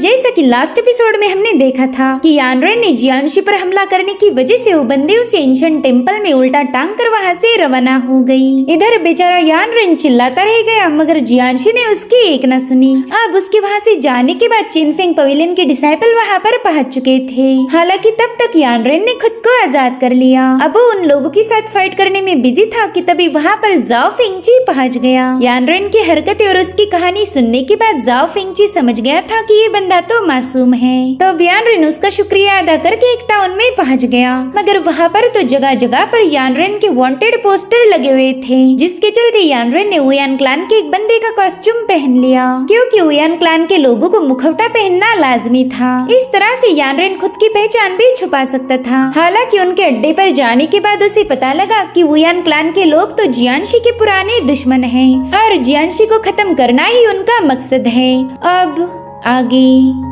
जैसा कि last episode में हमने देखा था कि यानरेन ने जियांशी पर हमला करने की वजह से वो बंदे उसे एंशिएंट टेम्पल में उल्टा टांग कर वहाँ से रवाना हो गई। इधर बेचारा यानरेन चिल्लाता रह गया मगर जियांशी ने उसकी एक न सुनी। अब उसके वहाँ से जाने के बाद चिनफेंग पवेलियन के डिसाइपल वहाँ पर पहुँच चुके थे। हालांकि तब तक यानरेन ने खुद को आजाद कर लिया। अब वो उन लोगों के साथ फाइट करने में बिजी था कि तभी वहाँ पर जाओ फेंगची पहुँच गया। यानरेन की हरकतें और उसकी कहानी सुनने के बाद जाओ फेंगची समझ गया था कि ये बंदा तो मासूम है। तो यानरेन उसका शुक्रिया अदा करके एक टाउन में पहुँच गया मगर वहाँ पर तो जगह जगह पर यानरेन के वांटेड पोस्टर लगे हुए थे, जिसके चलते यानरेन ने वुयान क्लैन के एक बंदे का कॉस्ट्यूम पहन लिया क्योंकि वुयान क्लैन के लोगों को मुखौटा पहनना लाजमी था। इस तरह से यानरेन खुद की पहचान भी छुपा सकता था। हालांकि उनके अड्डे पर जाने के बाद उसे पता लगा कि वुयान क्लैन के लोग तो जियांशी के पुराने दुश्मन हैं और जियांशी को खत्म करना ही उनका मकसद है। अब आगे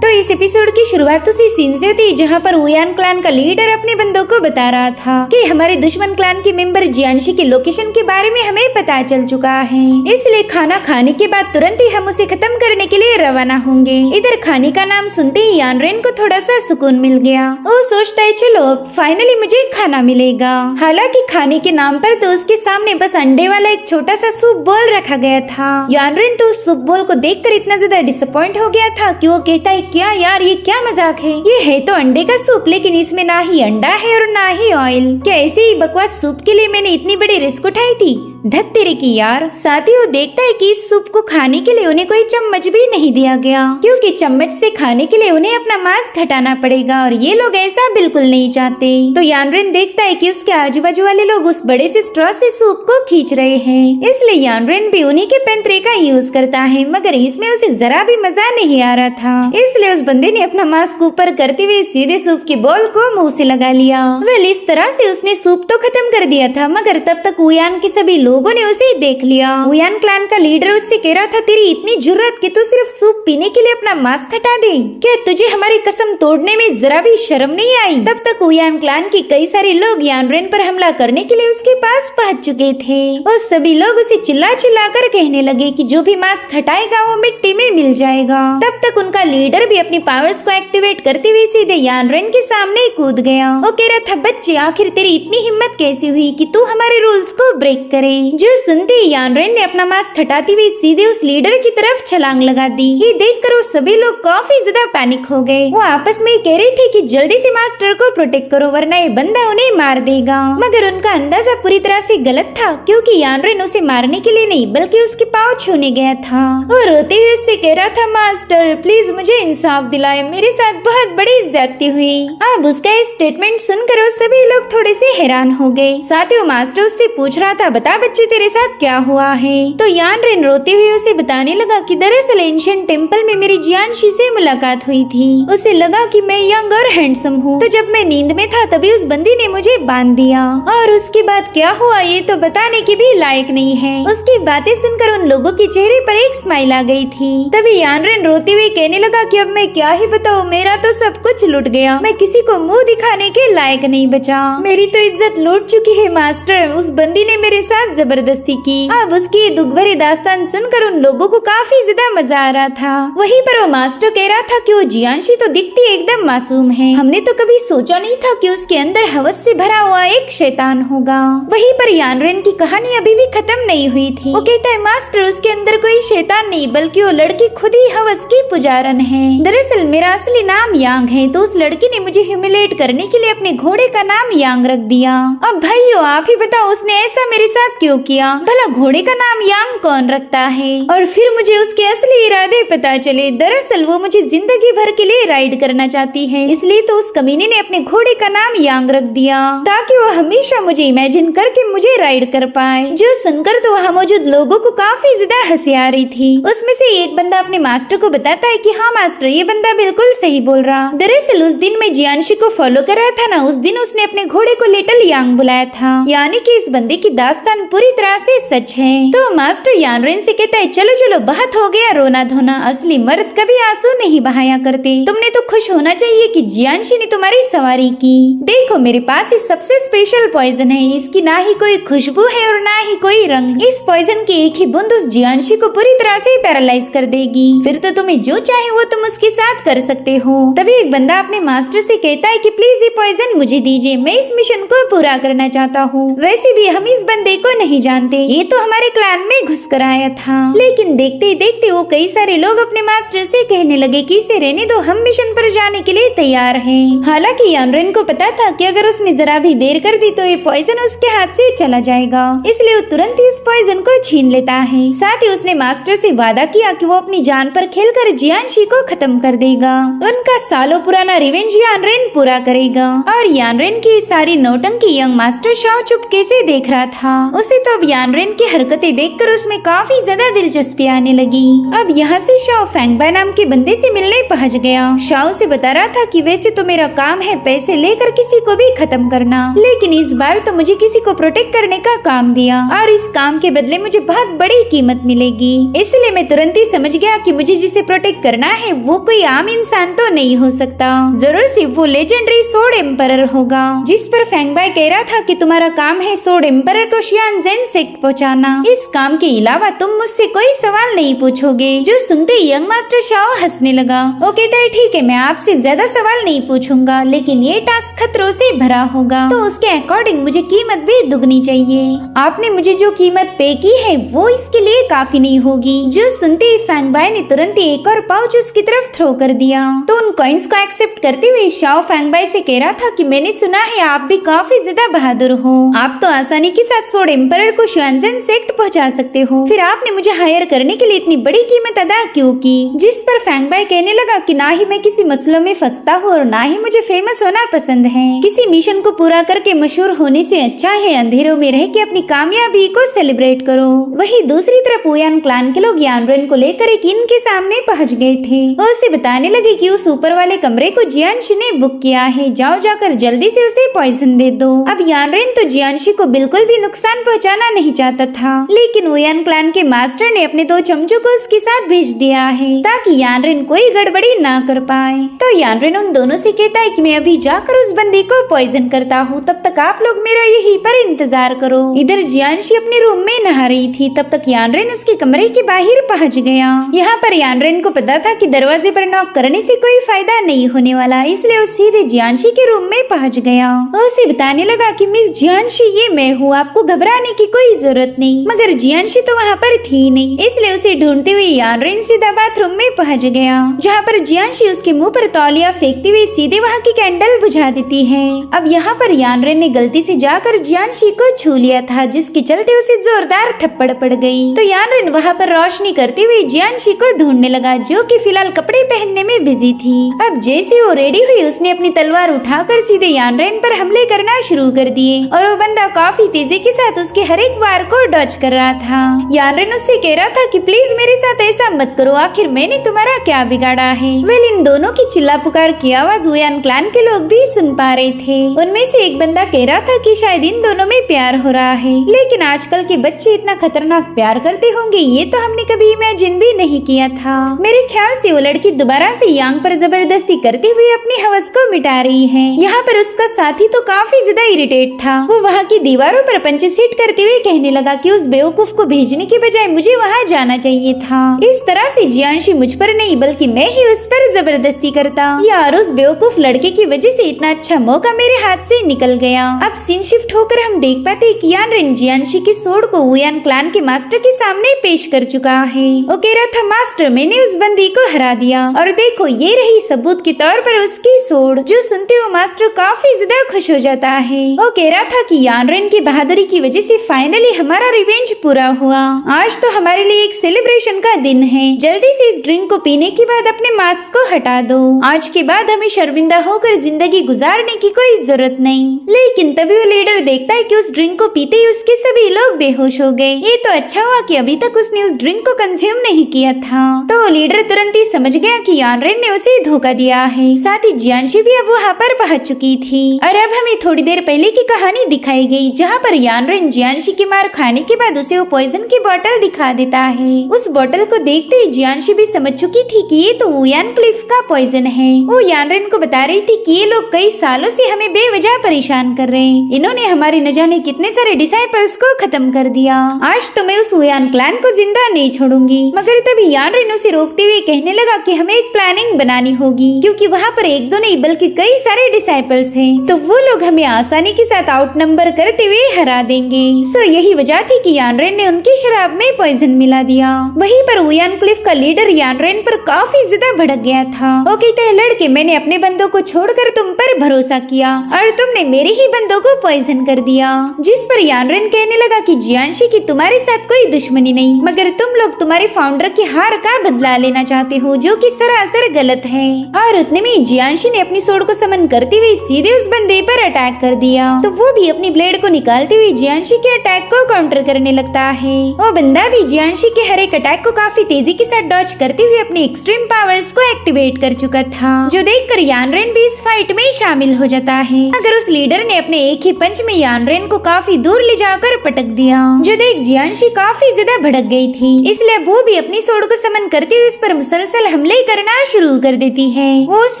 तो इस एपिसोड की शुरुआत उसी सीन से होती जहाँ पर वुयान क्लैन का लीडर अपने बंदों को बता रहा था कि हमारे दुश्मन क्लैन के मेंबर जियांशी के लोकेशन के बारे में हमें पता चल चुका है, इसलिए खाना खाने के बाद तुरंत ही हम उसे खत्म करने के लिए रवाना होंगे। इधर खाने का नाम सुनते ही यानरेन को थोड़ा सा सुकून मिल गया। वो सोचता है चलो फाइनली मुझे खाना मिलेगा। हालांकि खाने के नाम पर तो उसके सामने बस अंडे वाला एक छोटा सा सूप बोल रखा गया था। यानरेन तो उस सूप बोल को देखकर इतना ज्यादा डिसअपॉइंट हो गया था कि वो कहता है क्या यार ये क्या मजाक है, ये है तो अंडे का सूप लेकिन इसमें ना ही अंडा है और ना ही ऑयल। क्या ऐसे ही बकवास सूप के लिए मैंने इतनी बड़ी रिस्क उठाई थी? धत तेरे की यार। साथ ही वो देखता है कि इस सूप को खाने के लिए उन्हें कोई चम्मच भी नहीं दिया गया क्योंकि चम्मच से खाने के लिए उन्हें अपना मांस घटाना पड़ेगा और ये लोग ऐसा बिल्कुल नहीं चाहते। तो यानरेन देखता है कि उसके आजू बाजू वाले लोग उस बड़े से स्ट्रॉ से सूप को खींच रहे हैं, इसलिए यानरेन भी उन्हीं के पैंतरे का यूज करता है मगर इसमें उसे जरा भी मजा नहीं आ रहा था। इसलिए उस बंदे ने अपना मास्क ऊपर करते हुए सीधे सूप की बॉल को मुंह से लगा लिया। वेल इस तरह से उसने सूप तो खत्म कर दिया था मगर तब तक वुयान के सभी लोगों ने उसे देख लिया। वुयान क्लैन का लीडर उससे कह रहा था तेरी इतनी जुर्रत कि तू सिर्फ सूप पीने के लिए अपना मास्क हटा दे, क्या तुझे हमारी कसम तोड़ने में जरा भी शर्म नहीं आई? तब तक वुयान क्लैन के कई सारे लोग यानरेन पर हमला करने के लिए उसके पास पहुंच चुके थे और सभी लोग उसे चिल्ला चिल्ला कर कहने लगे कि जो भी मास्क हटाएगा वो मिट्टी में मिल जाएगा। तब तक उनका लीडर भी अपनी पावर्स को एक्टिवेट करते हुए सीधे यानरेन के सामने कूद गया। वो कह रहा था बच्चे आखिर तेरी इतनी हिम्मत कैसे हुई कि तू हमारे रूल्स को ब्रेक करे? जो सुनते ही यानरेन ने अपना मास्क हटाते हुए सीधे उस लीडर की तरफ छलांग लगा दी। ये देखकर वो सभी लोग काफी ज्यादा पैनिक हो गए। वो आपस में कह रहे थे कि जल्दी से मास्टर को प्रोटेक्ट करो वरना ये बंदा उन्हें मार देगा। मगर उनका अंदाजा पूरी तरह से गलत था क्योंकि यानरेन उसे मारने के लिए नहीं बल्कि उसके पाँव छूने गया था और रोते हुए उससे कह रहा था मास्टर प्लीज मुझे इंसाफ दिलाए, मेरे साथ बहुत बड़ी ज्यादती हुई। अब उसका ये स्टेटमेंट सुनकर सभी लोग थोड़े से हैरान हो गए। साथ ही वो मास्टर उससे पूछ रहा था बता बच्चे तेरे साथ क्या हुआ है? तो यानरेन रोते हुए उसे बताने लगा कि दरअसल एंशिएंट टेम्पल में मेरी जियांशी से मुलाकात हुई थी। उसे लगा कि मैं यंग और हैंडसम हूँ, तो जब मैं नींद में था तभी उस बंदी ने मुझे बांध दिया और उसके बाद क्या हुआ ये तो बताने के भी लायक नहीं है। उसकी बातें सुनकर उन लोगों के चेहरे पर एक स्माइल आ गई थी। तभी यानरेन रोते हुए कहने लगा कि अब मैं क्या ही बताऊँ, मेरा तो सब कुछ लुट गया, मैं किसी को मुंह दिखाने के लायक नहीं बचा, मेरी तो इज्जत लूट चुकी है मास्टर, उस बंदी ने मेरे साथ जबरदस्ती की। अब उसकी दुख भरी दास्तान सुनकर उन लोगों को काफी ज्यादा मजा आ रहा था। वहीं पर वो मास्टर कह रहा था कि वो जियांशी तो दिखती एकदम मासूम है, हमने तो कभी सोचा नहीं था कि उसके अंदर हवस से भरा हुआ एक शैतान होगा। वहीं पर यानरेन की कहानी अभी भी खत्म नहीं हुई थी। वो कहता है मास्टर उसके अंदर कोई शैतान नहीं बल्कि वो लड़की खुद ही हवस की पुजारन है। दरअसल मेरा असली नाम यांग है, तो उस लड़की ने मुझे ह्यूमिलेट करने के लिए अपने घोड़े का नाम यांग रख दिया। अब भाइयों आप ही बताओ उसने ऐसा मेरे साथ क्यों किया? भला घोड़े का नाम यांग कौन रखता है? और फिर मुझे उसके असली इरादे पता चले। दरअसल वो मुझे जिंदगी भर के लिए राइड करना चाहती है, इसलिए तो उस कमीने ने अपने घोड़े का नाम यांग रख दिया ताकि वो हमेशा मुझे इमेजिन करके मुझे राइड कर पाए। जो सुनकर तो वहाँ मौजूद लोगों को काफी ज्यादा हंसी आ रही थी। उसमें से एक बंदा अपने मास्टर को बताता है कि हाँ मास्टर ये बंदा बिल्कुल सही बोल रहा। दरअसल उस दिन मैं जियांशी को फॉलो कर रहा था ना, उस दिन उसने अपने घोड़े को लिटिल यांग बुलाया था, यानी कि इस बंदे की दास्तान पूरी पूरी तरह से सच है। तो मास्टर यानरेन से कहता है चलो चलो बहुत हो गया रोना धोना, असली मर्द कभी आंसू नहीं बहाया करते। तुमने तो खुश होना चाहिए कि जियांशी ने तुम्हारी सवारी की। देखो मेरे पास इस सबसे स्पेशल पॉइजन है, इसकी ना ही कोई खुशबू है और ना ही कोई रंग। इस पॉइजन की एक ही बूंद उस जियांशी को पूरी तरह से पैरालाइज कर देगी, फिर तो तुम्हें जो चाहे वो तुम उसके साथ कर सकते हो। तभी एक बंदा अपने मास्टर से कहता है कि प्लीज ये पॉइजन मुझे दीजिए, मैं इस मिशन को पूरा करना चाहता हूँ। वैसे भी हम इस बंदे को नहीं जानते, ये तो हमारे क्लैन में घुस कर आया था। लेकिन देखते ही देखते वो कई सारे लोग अपने मास्टर से कहने लगे कि इसे रहने दो, हम मिशन पर जाने के लिए तैयार हैं। हालांकि यानरेन को पता था कि अगर उसने जरा भी देर कर दी तो ये पॉइजन उसके हाथ से चला जाएगा, इसलिए वो तुरंत ही उस पॉइजन को छीन लेता है। साथ ही उसने मास्टर से वादा किया कि वो अपनी जान पर खेलकर जियांशी को खत्म कर देगा। उनका सालों पुराना रिवेंज यानरेन पूरा करेगा। और यानरेन की सारी नौटंकी यंग मास्टर शाओ चुपके से देख रहा था। उसे तो अब यानरेन की हरकतें देखकर उसमें काफी ज्यादा दिलचस्पी आने लगी। अब यहाँ से शाओ फेंगबाई नाम के बंदे से मिलने पहुँच गया। शाओ से बता रहा था कि वैसे तो मेरा काम है पैसे लेकर किसी को भी खत्म करना, लेकिन इस बार तो मुझे किसी को प्रोटेक्ट करने का काम दिया और इस काम के बदले मुझे बहुत बड़ी कीमत मिलेगी। इसलिए मैं तुरंत ही समझ गया कि मुझे जिसे प्रोटेक्ट करना है वो कोई आम इंसान तो नहीं हो सकता, जरूर सिर्फ वो लेजेंडरी सोर्ड एम्परर होगा। जिस पर फेंगबाई कह रहा था कि तुम्हारा काम है सोर्ड एम्परर को शियानजेन सेक्ट पहुंचाना। इस काम के अलावा तुम मुझसे कोई सवाल नहीं पूछोगे। जो सुनते यंग मास्टर शाओ हंसने लगा। वो कहता है ठीक है, मैं आपसे ज्यादा सवाल नहीं पूछूंगा, लेकिन ये टास्क खतरों से भरा होगा, तो उसके अकॉर्डिंग मुझे कीमत भी दुगनी चाहिए। आपने मुझे जो कीमत पे की है वो इसके लिए काफी नहीं होगी। जो सुनते ही फेंगबाई ने तुरंत ही एक और पाउच उसकी तरफ थ्रो कर दिया। तो उन कॉइंस को एक्सेप्ट करते हुए शाओ फेंगबाई से कह रहा था कि मैंने सुना है आप भी काफी ज्यादा बहादुर हो, आप तो आसानी के साथ सोर्ड एम्परर को शियानजेन सेक्ट पहुंचा सकते हो, फिर आपने मुझे हायर करने के लिए इतनी बड़ी कीमत अदा क्यों की। जिस पर फेंगबाई कहने लगा कि ना ही मैं किसी मसलों में फंसता हूँ और ना ही मुझे फेमस होना पसंद है। किसी मिशन को पूरा करके मशहूर होने से अच्छा है अंधेरों में रह के अपनी कामयाबी को सेलिब्रेट करो। वहीं दूसरी तरफ ओयान क्लान के लोग यानरेन को लेकर एक इन के सामने पहुंच गए थे और उसे बताने लगे कि उस ऊपर वाले कमरे को जियांशी ने बुक किया है, जाओ जाकर जल्दी से उसे पॉइजन दे दो। अब यानरेन तो जियांशी को बिल्कुल भी नुकसान पहुंचाना नहीं चाहता था, लेकिन ओयान क्लान के मास्टर ने अपने 2 चमचों को उसके साथ भेज दिया है ताकि यानरेन कोई गड़बड़ी ना कर पाए। तो यानरेन उन दोनों से कहता है कि मैं अभी जाकर उस बंदे को पॉइजन करता हूँ, तब तक आप लोग मेरा यहीं पर इंतजार करो। इधर जियांशी अपने रूम में नहा रही थी, तब तक यानरेन उसके कमरे के बाहर पहुंच गया। यहाँ पर यानरेन को पता था कि दरवाजे पर नॉक करने से कोई फायदा नहीं होने वाला, इसलिए वो सीधे जियांशी के रूम में पहुंच गया और उसे बताने लगा कि मिस जियांशी ये मैं हूँ, आपको घबराने की कोई जरूरत नहीं। मगर जियांशी तो वहाँ पर थी नहीं, इसलिए उसे ढूंढते हुए यानरेन सीधा बाथरूम में पहुंच गया, जहाँ पर जियांशी उसके मुंह पर तौलिया फेंकते हुए सीधे वहाँ की कैंडल बुझा देती है। अब यहाँ पर यानरेन ने गलती से जाकर जियांशी को छू लिया था, जिसके चलते उसे जोरदार थप्पड़ पड़ गई। तो यानरेन वहाँ पर रोशनी करते हुए जियांशी को ढूंढने लगा, जो कि फिलहाल कपड़े पहनने में बिजी थी। अब जैसे वो रेडी हुई उसने अपनी तलवार उठाकर सीधे यानरेन पर हमले करना शुरू कर दिए और वो बंदा काफी तेजी के साथ उसके हर एक वार को डॉज कर रहा था। यानरेन उससे कह रहा था कि प्लीज मेरे साथ ऐसा मत करो, आखिर मैंने तुम्हारा क्या बिगाड़ा है। वेल इन दोनों की चिल्ला पुकार की आवाज ओयान क्लान के लोग भी सुन पा रहे थे। उनमें से एक बंदा कह रहा था कि शायद इन दोनों में प्यार हो रहा है, लेकिन आजकल के बच्चे इतना खतरनाक प्यार करते होंगे ये तो हमने कभी इमेजिन भी नहीं किया था। मेरे ख्याल से वो लड़की दोबारा से यांग पर जबरदस्ती करते हुए अपनी हवस को मिटा रही है। यहाँ पर उसका साथी तो काफी ज्यादा इरिटेट था, वो वहाँ की दीवारों पर पंचे सीट करते हुए कहने लगा कि उस बेवकूफ को भेजने के बजाय मुझे वहाँ जाना चाहिए था। इस तरह से जियांशी मुझ पर नहीं बल्कि मैं ही उस पर जबरदस्ती करता, यार उस बेवकूफ लड़के की वजह से इतना अच्छा मौका मेरे हाथ से निकल गया। अब सीन शिफ्ट होकर हम देख पाते कि यानरेन जियांशी के सोर्ड को ओयान क्लान के मास्टर के सामने पेश कर चुका है। वो कह रहा था मास्टर मैंने उस बंदी को हरा दिया और देखो ये रही सबूत के तौर पर उसकी सोर्ड। जो सुनते हो मास्टर काफी ज्यादा खुश हो जाता है। वो कह रहा था कि यानरेन की बहादुरी की वजह से फाइनली हमारा रिवेंज पूरा हुआ। आज तो हमारे लिए एक सेलिब्रेशन का दिन है, जल्दी से इस ड्रिंक को पीने के बाद अपने मास्क को हटा दो। आज के बाद हमें शर्मिंदा होकर जिंदगी गुजारने की कोई जरूरत नहीं। लेकिन तभी वो लीडर देखता है कि उस ड्रिंक को पीते ही उसके सभी लोग बेहोश हो गए। ये तो अच्छा हुआ कि अभी तक उसने उस ड्रिंक को कंज्यूम नहीं किया था। तो लीडर तुरंत ही समझ गया कि यानरेन ने उसे धोखा दिया है। साथ ही जियांशी भी अब वहाँ पर पहुँच चुकी थी और अब हमें थोड़ी देर पहले की कहानी दिखाई गई, जहाँ पर यानरेन जियांशी की मार खाने के बाद उसे वो पॉइजन की बोतल दिखा देता है। उस बोतल को देखते ही जियांशी भी समझ चुकी थी कि ये तो वुयान क्लिफ का पॉइजन है। वो यानरेन को बता रही थी कि ये लोग कई सालों से हमें बेवजह परेशान कर रहे हैं। इन्होंने हमारे न जाने कितने सारे डिसाइपल्स को खत्म कर दिया। आज तो मैं उस वुयान क्लैन को जिंदा नहीं छोड़ूंगी। मगर तभी यानरेन उसे रोकते हुए कहने लगा कि हमें एक प्लानिंग बनानी होगी, क्योंकि वहाँ पर एक दो नहीं बल्कि कई सारे डिसाइपल्स हैं, तो वो लोग हमें आसानी के साथ आउट नंबर करते हुए हरा देंगे। सो यही वजह थी कि यानरेन ने उनकी शराब में पॉइजन मिला दिया। वहीं पर वुयान क्लिफ का लीडर यानरेन पर काफी ज्यादा भड़क गया था। वो कहते हैं, लड़के, मैंने अपने बंदों को छोड़कर तुम पर भरोसा किया और तुमने मेरे ही बंदों को पॉइजन कर दिया। जिस पर यानरेन कहने लगा कि जियांशी की तुम्हारे साथ कोई दुश्मनी नहीं, मगर तुम लोग तुम्हारे फाउंडर की हार का बदला लेना चाहते हो, जो कि सरासर गलत है। और उतने में जियांशी ने अपनी सोड को समन करते हुए सीधे उस बंदे पर अटैक कर दिया। तो वो भी अपनी ब्लेड को निकालते हुए जियांशी के अटैक को काउंटर करने लगता है। वो बंदा भी जियांशी के हर एक अटैक को काफी तेजी के साथ डॉज करते हुए अपने एक्सट्रीम पावर्स को एक्टिवेट कर चुका था, जो देखकर यानरेन भी इस फाइट में शामिल हो जाता है। अगर उस लीडर ने अपने एक ही पंच में यानरेन को काफी दूर ले जाकर पटक दिया, जो देख जियांशी काफी ज्यादा भड़क गई थी। इसलिए वो भी अपनी सोड को समन करते हुए उस पर मुसलसल हमले करना शुरू कर देती है। वो उस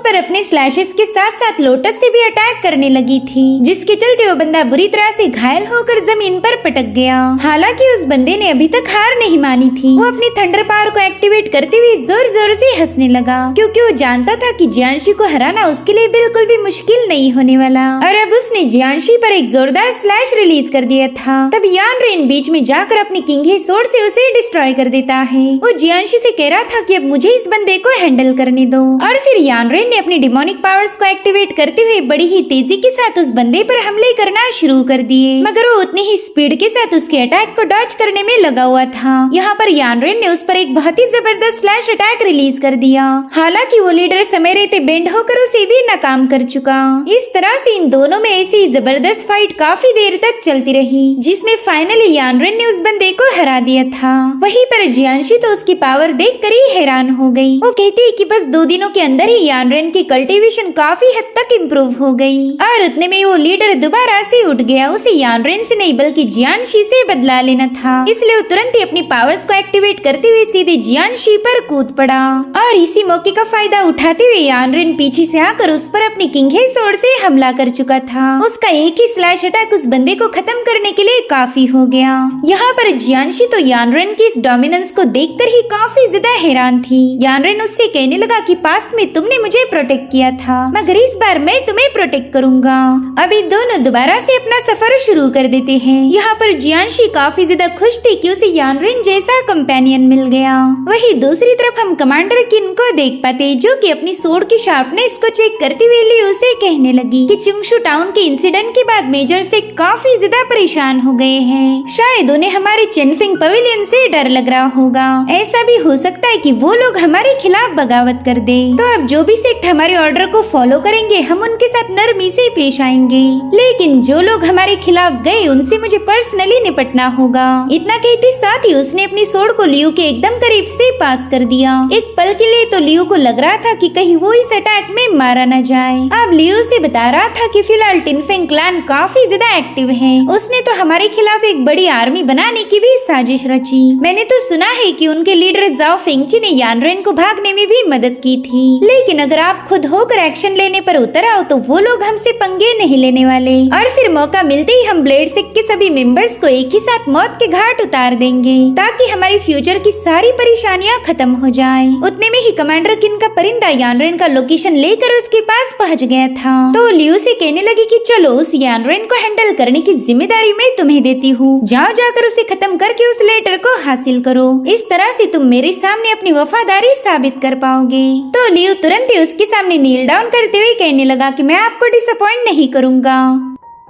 पर अपने स्लैशेस के साथ साथ लोटस से भी अटैक करने लगी थी, जिसके चलते वो बंदा बुरी तरह से घायल होकर जमीन पर पटक गया। हालांकि उस बंदे ने अभी तक हार नहीं मानी थी। वो अपनी थंडर पावर को एक्टिवेट करते हुए जोर जोर से हंसने लगा, क्योंकि वो जानता था कि जियांशी को हराना उसके लिए बिल्कुल भी मुश्किल नहीं होने वाला। और अब उसने जियांशी पर एक जोरदार स्लैश रिलीज कर दिया था। तब यानरेन बीच में जाकर अपनी किंग सोर्ड से उसे डिस्ट्रॉय कर देता है। वो जियांशी से कह रहा था कि अब मुझे इस बंदे को हैंडल करने दो। और फिर यानरेन ने अपनी डिमोनिक पावर्स को एक्टिवेट करते हुए बड़ी ही तेजी के साथ उस बंदे पर हमले करना शुरू कर दिए, मगर वो उतनी ही स्पीड के साथ उसके अटैक को डॉज करने में लगा हुआ था। यहाँ पर यानरेन ने उस पर एक बहुत ही जबरदस्त स्लैश अटैक रिलीज कर दिया। हालांकि वो लीडर समय रहते बेंड होकर उसे भी नाकाम कर चुका। इस तरह से इन दोनों में ऐसी जबरदस्त फाइट काफी देर तक चलती रही, जिसमें फाइनली यानरेन ने उस बंदे को हरा दिया था। वहीं पर जियांशी तो उसकी पावर देखकर ही हैरान हो गई। वो कहती है कि बस 2 दिनों के अंदर ही यानरेन की कल्टीवेशन काफी हद तक इम्प्रूव हो गई। और उतने में वो लीडर दोबारा से उठ गया। उसे यानरेन से नहीं बल्कि जियांशी से बदला लेना था, इसलिए वो तुरंत ही अपनी पावर्स को एक्टिवेट करते हुए सीधे जियांशी पर कूद पड़ा। और इसी मौके का फायदा उठाते हुए यानरेन पीछे से आकर उस पर अपनी किंग सोर्ड से हमला कर चुका था। उसका एक ही स्लैश अटैक उस बंदे को खत्म करने के लिए काफी हो गया। यहाँ पर जियांशी तो यानरेन की इस डोमिनेंस को देखकर ही काफी ज्यादा हैरान थी। यानरेन उससे कहने लगा कि पास्ट में तुमने मुझे प्रोटेक्ट किया था, मगर इस बार मैं तुम्हें प्रोटेक्ट करूंगा। अभी दोनों दोबारा से अपना सफर शुरू कर देते हैं। यहाँ पर जियांशी काफी ज्यादा खुश थी कि उसे यानरेन जैसा कंपेनियन मिल गया। वही दूसरी तरफ हम कमांडर किन को देख पाते, जो कि अपनी सोड की शार्पनेस को चेक करते हुए ली उसे कहने लगी कि चुंगशु टाउन के इंसिडेंट के बाद मेजर से काफी ज्यादा परेशान हो गए हैं। शायद उन्हें हमारे चेनफिंग पवेलियन से डर लग रहा होगा। ऐसा भी हो सकता है कि वो लोग हमारे खिलाफ बगावत कर दे। तो अब जो भी सेक्ट हमारे ऑर्डर को फॉलो करेंगे, हम उनके साथ नरमी से पेश आएंगे। लेकिन जो लोग हमारे खिलाफ गए, उनसे मुझे पर्सनली निपटना होगा। इतना कहते साथ ही उसने अपनी सोड को लियू के एकदम करीब से पास कर दिया। एक पल के लिए तो लियू को लग रहा था कि कहीं वो इस अटैक में मारा न जाए। अब लियू से बता रहा था कि फिलहाल टिनफेंग क्लैन काफी ज्यादा एक्टिव है। उसने तो हमारे खिलाफ एक बड़ी आर्मी बनाने की भी साजिश रची। मैंने तो सुना है कि उनके लीडर जाओ फेंगची ने यानरेन को भागने में भी मदद की थी। लेकिन अगर आप खुद होकर एक्शन लेने पर उतर आओ तो वो लोग हमसे पंगे नहीं लेने वाले, और फिर मौका मिलते ही हम ब्लेड सिक के सभी मेंबर्स को एक ही साथ मौत के घाट उतार देंगे, ताकि हमारी फ्यूचर की सारी परेशानियां खत्म हो जाए। उतने में ही कमांडर किन का परिंदा यानरेन का लोकेशन लेकर उसके पास पहुंच गया था। तो लियू से कहने लगी कि चलो उस यानरेन को हैंडल करने की जिम्मेदारी मैं तुम्हें देती हूँ। जाओ जाकर उसे खत्म करके उस लेटर को हासिल करो। इस तरह से तुम मेरे सामने अपनी वफादारी साबित कर पाओगे। तो लियू तुरंत ही उसके सामने नील डाउन करते हुए कहने लगा कि मैं आपको डिसअपॉइंट नहीं करूंगा।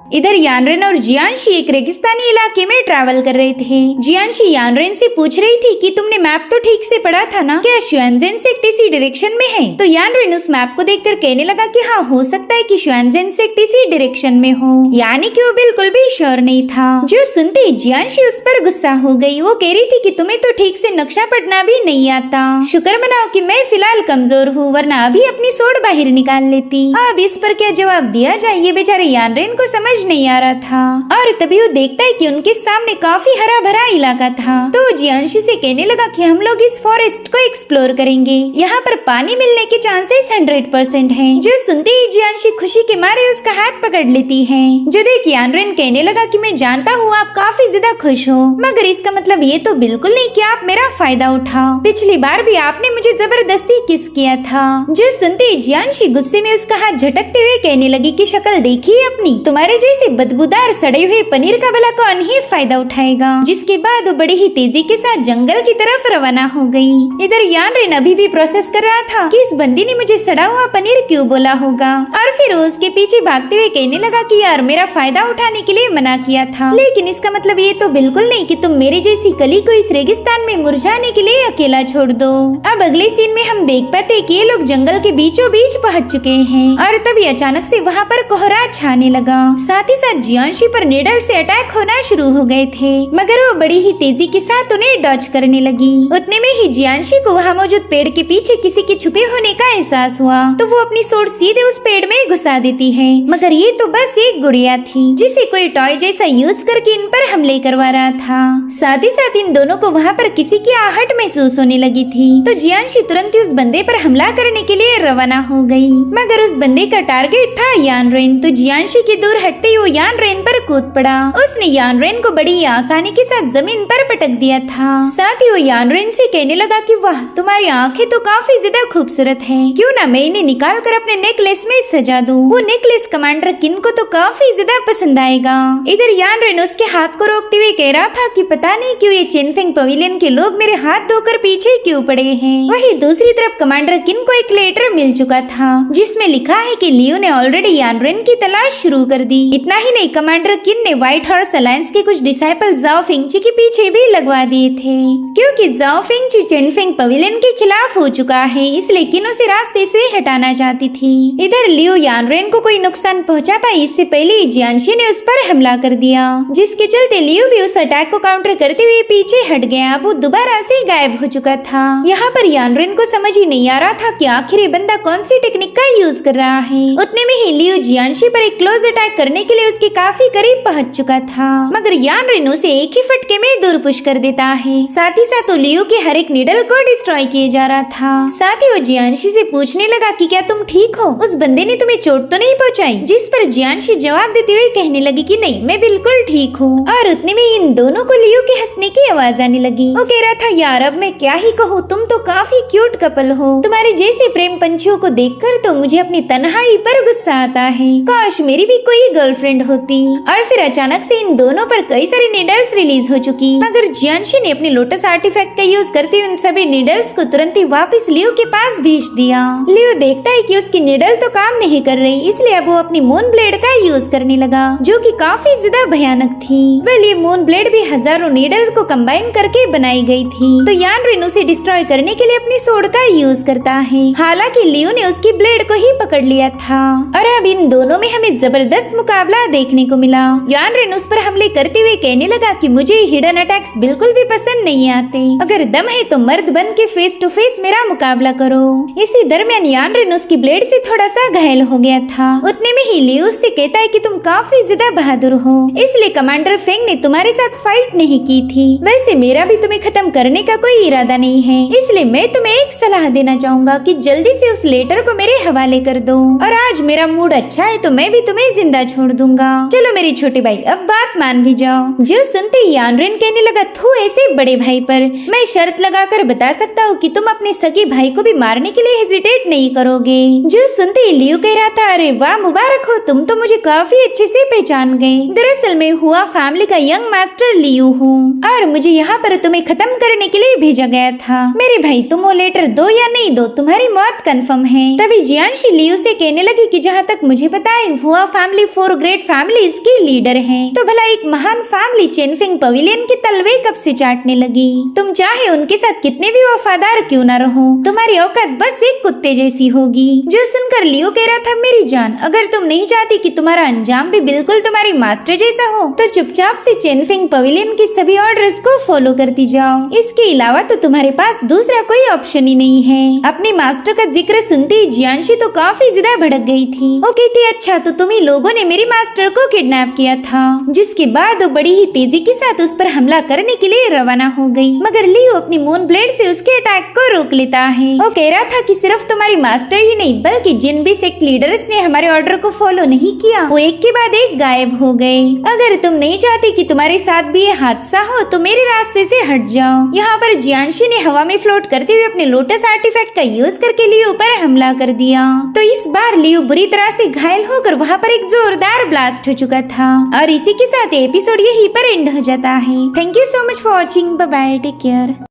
इधर यानरेन और जियांशी एक रेगिस्तानी इलाके में ट्रैवल कर रहे थे। जियांशी यानरेन से पूछ रही थी कि तुमने मैप तो ठीक से पढ़ा था ना, क्या श्वेनजेन सेक्ट इसी डायरेक्शन में है? तो यानरेन उस मैप को देखकर कहने लगा कि हाँ, हो सकता है कि श्वेनजेन सेक्ट इसी डायरेक्शन में हो, यानी कि वो बिल्कुल भी श्योर नहीं था। जो सुनते ही जियांशी उस पर गुस्सा हो गई। वो कह रही थी कि तुम्हें तो ठीक से नक्शा पढ़ना भी नहीं आता। शुक्र मनाओ कि मैं फिलहाल कमजोर हूँ, वरना अभी अपनी सोड बाहर निकाल लेती। अब इस पर क्या जवाब दिया जाए, ये बेचारे यानरेन को समझ समझ नहीं आ रहा था। और तभी वो देखता है कि उनके सामने काफी हरा भरा इलाका था। तो जियांशी से कहने लगा कि हम लोग इस फॉरेस्ट को एक्सप्लोर करेंगे, यहाँ पर पानी मिलने के चांसेस 100% हैं। जो सुनते ही जियांशी खुशी के मारे उसका हाथ पकड़ लेती है। जो देख यानरेन कहने लगा कि मैं जानता हूँ आप काफी ज्यादा खुश हो, मगर इसका मतलब ये तो बिल्कुल नहीं कि आप मेरा फायदा उठाओ। पिछली बार भी आपने मुझे जबरदस्ती किस किया था। जो सुनते ही जियांशी गुस्से में उसका हाथ झटकते हुए कहने लगी कि शक्ल देखिए अपनी, तुम्हारे जैसे बदबूदार सड़े हुए पनीर का भला कौन ही फायदा उठाएगा। जिसके बाद वो बड़ी ही तेजी के साथ जंगल की तरफ रवाना हो गई। इधर यानरेन अभी भी प्रोसेस कर रहा था कि इस बंदी ने मुझे सड़ा हुआ पनीर क्यों बोला होगा, और फिर उसके पीछे भागते हुए कहने लगा कि यार मेरा फायदा उठाने के लिए मना किया था, लेकिन इसका मतलब ये तो बिल्कुल नहीं कि तुम मेरी जैसी कली को इस रेगिस्तान में मुरझाने के लिए अकेला छोड़ दो। अब अगले सीन में हम देख पाते कि ये लोग जंगल के बीचों बीच पहुंच चुके हैं और तभी अचानक से वहाँ पर कोहरा छाने लगा। साथ ही साथ जियांशी पर नेडल से अटैक होना शुरू हो गए थे, मगर वो बड़ी ही तेजी के साथ उन्हें डॉज करने लगी। उतने में ही जियांशी को वहाँ मौजूद पेड़ के पीछे किसी के छुपे होने का एहसास हुआ, तो वो अपनी सोर्ड सीधे उस पेड़ में घुसा देती है। मगर ये तो बस एक गुड़िया थी जिसे कोई टॉय जैसा यूज करके इन पर हमले करवा रहा था। साथ ही साथ इन दोनों को वहाँ पर किसी की आहट महसूस होने लगी थी, तो जियांशी तुरंत ही उस बंदे पर हमला करने के लिए रवाना हो गई। मगर उस बंदे का टारगेट था यानरेन, तो जियांशी के दूर हटते ही वो यानरेन पर कूद पड़ा। उसने यानरेन को बड़ी आसानी के साथ जमीन पर पटक दिया था। साथ ही वो यानरेन से कहने लगा कि वाह तुम्हारी आंखें तो काफी ज्यादा खूबसूरत हैं, क्यों ना मैं इन्हें निकाल कर अपने नेकलेस में सजा दूं। वो नेकलेस कमांडर किन को तो काफी ज्यादा पसंद आएगा। इधर यानरेन उसके हाथ को रोकते हुए कह रहा था कि पता नहीं क्यों ये चेनफेंग पवेलियन के लोग मेरे हाथ धोकर पीछे क्यों पड़े हैं। वहीं दूसरी तरफ कमांडर किन को एक लेटर मिल चुका था जिसमें लिखा है कि लियो ने ऑलरेडी यानरेन की तलाश शुरू कर दी। इतना ही नहीं, कमांडर किन ने व्हाइट हॉर्स अलायंस के कुछ डिसाइपल जाओ फिंगची के पीछे भी लगवा दिए थे, क्योंकि जाओ फिंगची चेनफेंग पवेलियन के खिलाफ हो चुका है, इसलिए किन उसे रास्ते से हटाना चाहती थी। इधर लियो यानरेन को कोई नुकसान पहुंचा पाई इससे पहले ही जियांशी ने उस पर हमला कर दिया, जिसके चलते लियो भी उस अटैक को काउंटर करते हुए पीछे हट गया। वो दोबारा से गायब हो चुका था। यहाँ पर यानरेन को समझ ही नहीं आ रहा था कि आखिर ये बंदा कौन सी टेक्निक का यूज कर रहा है। उतने में ही लियो जियांशी पर एक क्लोज अटैक करने के लिए उसके काफी करीब पहुंच चुका था, मगर यानरेन उसे एक ही फटके में दूर पुश कर देता है। साथ ही साथ लियो के हर एक नीडल को डिस्ट्रॉय किए जा रहा था। साथ ही वो जियांशी से पूछने लगा कि क्या तुम ठीक हो, उस बंदे ने तुम्हें चोट तो नहीं पहुंचाई। जिस पर जियांशी जवाब देते हुए कहने लगी कि नहीं मैं बिल्कुल ठीक हूँ। और उतने में इन दोनों को लियो के हंसने की आवाज आने लगी। वो कह रहा था यार अब मैं क्या ही कहूँ, तुम तो काफी क्यूट कपल हो। तुम्हारे जैसे प्रेम पंछियों को देखकर तो मुझे अपनी तन्हाई पर गुस्सा आता है, काश मेरी भी कोई गर्लफ्रेंड होती। और फिर अचानक से इन दोनों पर कई सारी नीडल्स रिलीज हो चुकी, मगर जियांशी ने अपने लोटस आर्टिफैक्ट का यूज करते हुए उन सभी नीडल्स को तुरंत ही वापस लियो के पास भेज दिया। लियो देखता है कि उसकी नीडल तो काम नहीं कर रही, इसलिए अब वो अपनी मून ब्लेड का यूज करने लगा, जो कि काफी ज्यादा भयानक थी। वेल ये मून ब्लेड भी हजारों नीडल को कंबाइन करके बनाई गई थी, तो यानरेन उसे डिस्ट्रॉय करने के लिए अपनी सोड का यूज करता है। हालांकि लियो ने उसकी ब्लेड को ही पकड़ लिया था और अब इन दोनों में हमें जबरदस्त मुकाबला देखने को मिला। यानरेन उस पर हमले करते हुए कहने लगा कि मुझे हिडन अटैक्स बिल्कुल भी पसंद नहीं आते, अगर दम है तो मर्द बन के फेस टू फेस मेरा मुकाबला करो। इसी दरमियान यानरेन उसकी ब्लेड से थोड़ा सा घायल हो गया था। उतने में ही लियो उससे कहता है कि तुम काफी ज्यादा बहादुर हो, इसलिए कमांडर फेंग ने तुम्हारे साथ फाइट नहीं की थी। वैसे मेरा भी तुम्हें खत्म करने का कोई इरादा नहीं है, इसलिए मैं तुम्हें एक सलाह देना चाहूंगा कि जल्दी से उस लेटर को मेरे हवाले कर दो, और आज मेरा मूड अच्छा है तो मैं भी तुम्हें जिंदा छोड़ दूंगा। चलो मेरी छोटे भाई अब बात मान भी जाओ। जो सुनते ही यानरेन कहने लगा थू ऐसे बड़े भाई पर मैं शर्त लगाकर बता सकता हूँ कि तुम अपने सगे भाई को भी मारने के लिए हेजिटेट नहीं करोगे। जो सुनते ही लियो कह रहा था अरे वाह मुबारक हो, तुम तो मुझे काफी अच्छे से पहचान गए। दरअसल मैं हुआ फैमिली का यंग मास्टर लियो हूँ और मुझे यहाँ पर तुम्हें खत्म करने के लिए भेजा गया था। मेरे भाई तुम वो लेटर दो या नहीं दो, तुम्हारी मौत कंफर्म है। तभी जियांशी लियो से कहने लगी कि जहाँ तक मुझे पता है हुआ फैमिली 4 ग्रेट फैमिलीज की लीडर है, तो भला एक महान फैमिली चेनफेंग पवेलियन के तलवे कब से चाटने लगी। तुम चाहे उनके साथ कितने भी वफादार क्यों ना रहो, तुम्हारी औकात बस एक कुत्ते जैसी होगी। जो सुनकर सुनकर लियो कह रहा था, मेरी जान, अगर तुम नहीं चाहती कि तुम्हारा अंजाम भी बिल्कुल तुम्हारी मास्टर जैसा हो तो चुपचाप से चेनफिंग पवेलियन की सभी ऑर्डर्स को फॉलो करती जाओ। इसके अलावा तो तुम्हारे पास दूसरा कोई ऑप्शन ही नहीं है। अपने मास्टर का जिक्र सुनते ही जियांशी तो काफी ज्यादा भड़क गई थी। वो कहती, अच्छा तो तुम ही लोगों ने मेरी मास्टर को किडनैप किया था। जिसके बाद वो बड़ी ही तेजी के साथ उस पर हमला करने के लिए रवाना हो गई, मगर लियो अपनी मून ब्लेड से उसके अटैक को रोक लेता है। वो कह रहा था कि सिर्फ तुम्हारी मास्टर ही नहीं बल्कि जिन भी सेक्ट लीडर्स ने हमारे ऑर्डर को फॉलो नहीं किया वो एक के बाद एक गायब हो गए। अगर तुम नहीं चाहती कि तुम्हारे साथ भी ये हादसा हो तो मेरे रास्ते से हट जाओ। यहाँ पर जियांशी ने हवा में फ्लोट करते हुए अपने लोटस आर्टिफैक्ट का यूज करके लियो पर हमला कर दिया। तो इस बार लियो बुरी तरह से घायल होकर वहाँ पर एक जोरदार ब्लास्ट हो चुका था। और इसी के साथ एपिसोड यहीं पर एंड हो जाता है। Thank you so much for watching. Bye bye, take care.